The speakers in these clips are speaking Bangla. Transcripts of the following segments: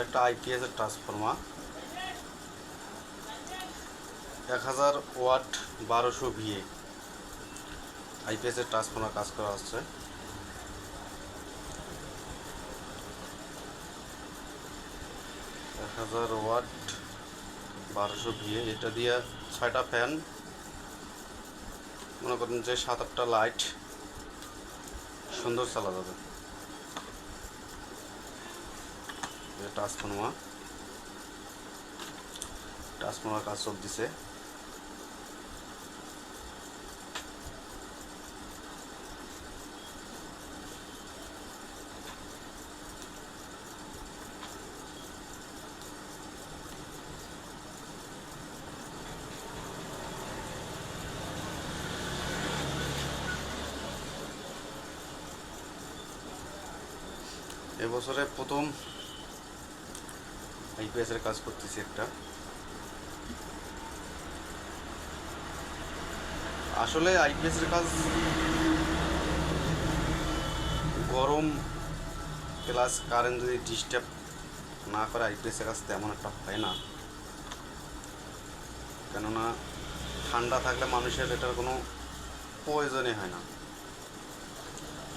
এটা একটা আইপিএস এর ট্রান্সফর্মার 1000 ওয়াট 1200 ভিএ আইপিএস এর ট্রান্সফর্মার কাজ করা হচ্ছে। এক 1000 ওয়াট 1200 ভিএ, এটা দিয়ে 6টা ফ্যান, মনে করেন যে 7-8টা লাইট সুন্দর চালা যাবে। ট্রান্সফর্মার কাজ চলতেছে। এবছরে প্রথম আইপিএস এর কাজ করতেছি একটা। আসলে আইপিএস এর কাজ গরম প্লাস কারেন্ট যদি ডিস্টার্ব না করে আইপিএস এর কাজ তেমন একটা হয় না, কেননা ঠান্ডা থাকলে মানুষের এটার কোনো প্রয়োজনই হয় না।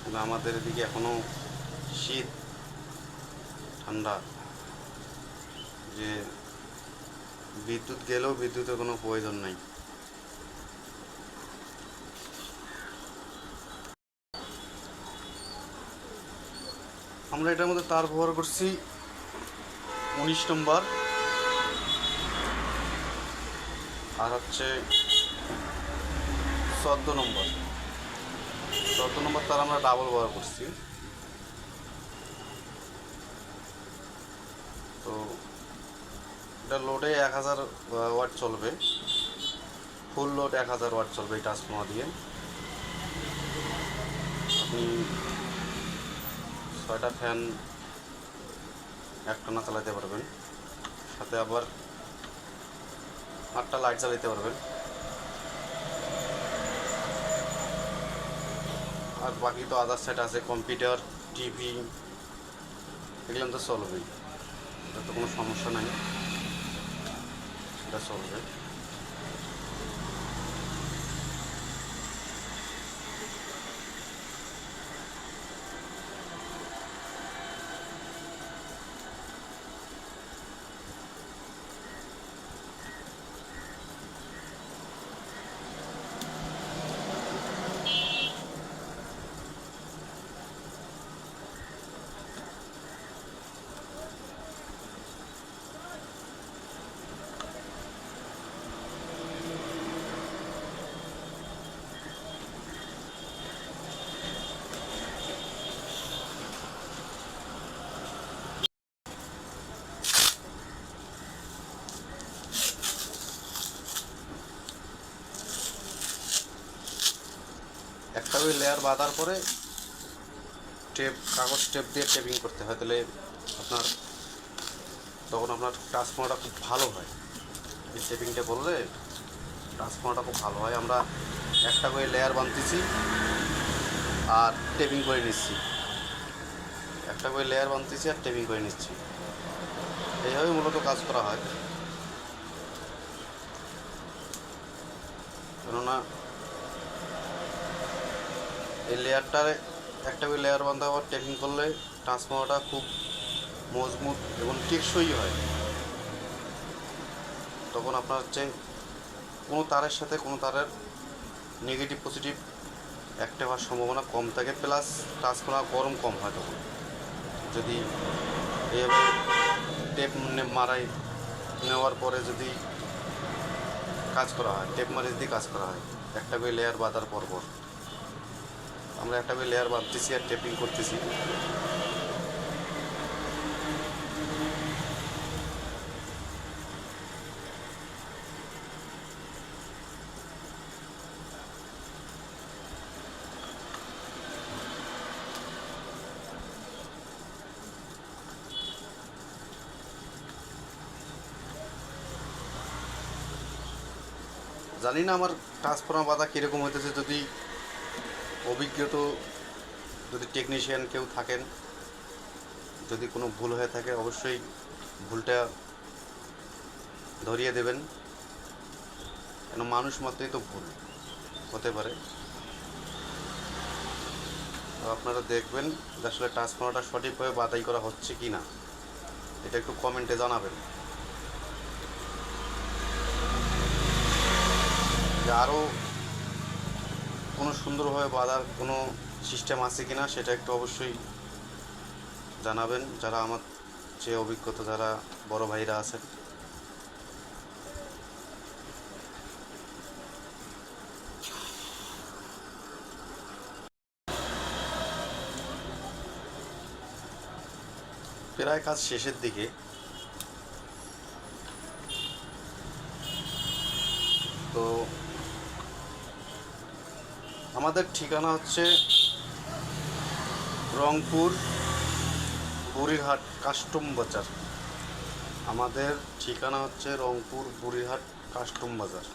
কিন্তু আমাদের এদিকে এখনো শীত ঠান্ডা, যে বিদ্যুৎ গেলেও বিদ্যুতের কোনো প্রয়োজন নাই। আমরা এটার মধ্যে তার ব্যবহার করছি 19 নম্বর, আর হচ্ছে 14 নম্বর। 14 নম্বর তার আমরা ডাবল ব্যবহার করছি। তো এটা লোডে 1000 ওয়াট চলবে, ফুল লোড 1000 ওয়াট চলবে এই ট্রান্সফর্মার দিয়ে। আপনি 6টা ফ্যান একটানা চালাতে পারবেন, সাথে আবার 8টা লাইট চালাতে পারবেন, আর বাকি তো আদার সেট আছে, কম্পিউটার, টিভি, এগুলো তো চলবেই, এটা তো কোনো সমস্যা নাই, এটা চলবে। একটা ওই লেয়ার বাঁধার পরে কাগজ টেপ দিয়ে টেপিং করতে হয়, তাহলে তখন আপনার ট্রান্সফর্মারটা খুব ভালো হয়। এই টেপিংটা বললে ট্রান্সফর্মারটা খুব ভালো হয়। আমরা একটা করে লেয়ার বাঁধতেছি আর টেপিং করে নিচ্ছি, একটা করে লেয়ার বাঁধতেছি আর টেপিং করে নিচ্ছি, এইভাবে মূলত কাজ করা হয়। কেননা এই লেয়ারটারে একটা করে লেয়ার বাঁধা আবার টেপিং করলে ট্রান্সফর্মারটা খুব মজবুত এবং টেকসই হয়। তখন আপনার হচ্ছে কোনো তারের সাথে কোনো তারের নেগেটিভ পজিটিভ অ্যাক্টিভ হওয়ার সম্ভাবনা কম থাকে, প্লাস ট্রান্সফর্মার গরম কম হয়। তখন যদি এইভাবে টেপ মারাই নেওয়ার পরে যদি কাজ করা হয়, টেপ মারি যদি কাজ করা হয়, একটা করে লেয়ার বাঁধার পর আমরা একটা করে লেয়ার বাঁধতেছি আর টেপিং করতেছি। জানি না আমার ট্রান্সফর্মার বাঁধা কীরকম হইতেছে, যদি টেকনিশিয়ান কেউ থাকেন, যদি কোনো ভুল হয়ে থাকে অবশ্যই ভুলটা ধরিয়ে দেবেন, কেন মানুষ মাত্রই তো ভুল হতে পারে। তো আপনারা দেখবেন যে আসলে ট্রান্সফর্মারটা সঠিকভাবে বাছাই করা হচ্ছে কি না, এটা একটু কমেন্টে জানাবেন। যে আরও কোনো সুন্দরভাবে বাঁধার কোনো সিস্টেম আছে কি না সেটা একটু অবশ্যই জানাবেন, যারা আমার যে অভিজ্ঞতা যারা বড় ভাইরা আছেন। প্রায় কাজ শেষের দিকে। তো আমাদের ঠিকানা হচ্ছে রংপুর বুড়িরহাট কাস্টম বাজার। আমাদের ঠিকানা হচ্ছে রংপুর বুড়িরহাট কাস্টম বাজার।